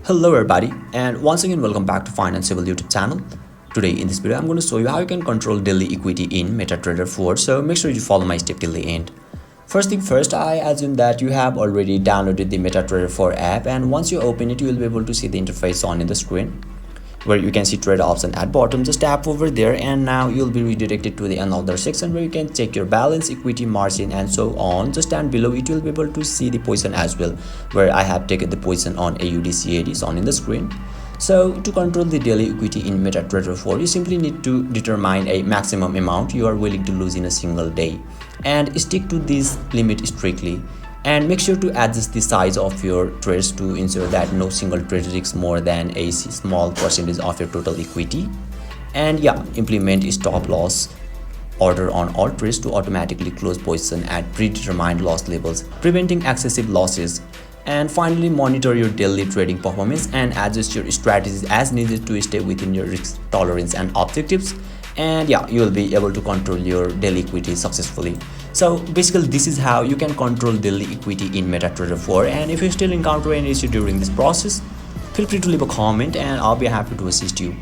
Hello everybody, and once again welcome back to Financeable YouTube channel. Today in this video I'm going to show you how you can control daily equity in MetaTrader 4, so make sure you follow my step till the end. First thing first, I assume that you have already downloaded the MetaTrader 4 app, and once you open it you will be able to see the interface on in the screen where you can see trade option at bottom. Just tap over there and now you'll be redirected to the another section where you can check your balance, equity, margin and so on. Just down below it you'll be able to see the position as well, where I have taken the position on AUD CAD on in the screen. So to control the daily equity in MetaTrader 4, you simply need to determine a maximum amount you are willing to lose in a single day and stick to this limit strictly. And make sure to adjust the size of your trades to ensure that no single trade risks more than a small percentage of your total equity. And yeah, implement a stop loss order on all trades to automatically close position at predetermined loss levels, preventing excessive losses. And finally, monitor your daily trading performance and adjust your strategies as needed to stay within your risk tolerance and objectives. And yeah, you will be able to control your daily equity successfully. So basically this is how you can control daily equity in MetaTrader 4, and if you still encounter any issue during this process, feel free to leave a comment and I'll be happy to assist you.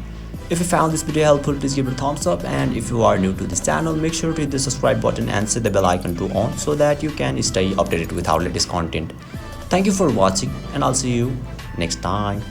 If you found this video helpful, please give it a thumbs up, and if you are new to this channel, make sure to hit the subscribe button and set the bell icon to on so that you can stay updated with our latest content. Thank you for watching and I'll see you next time.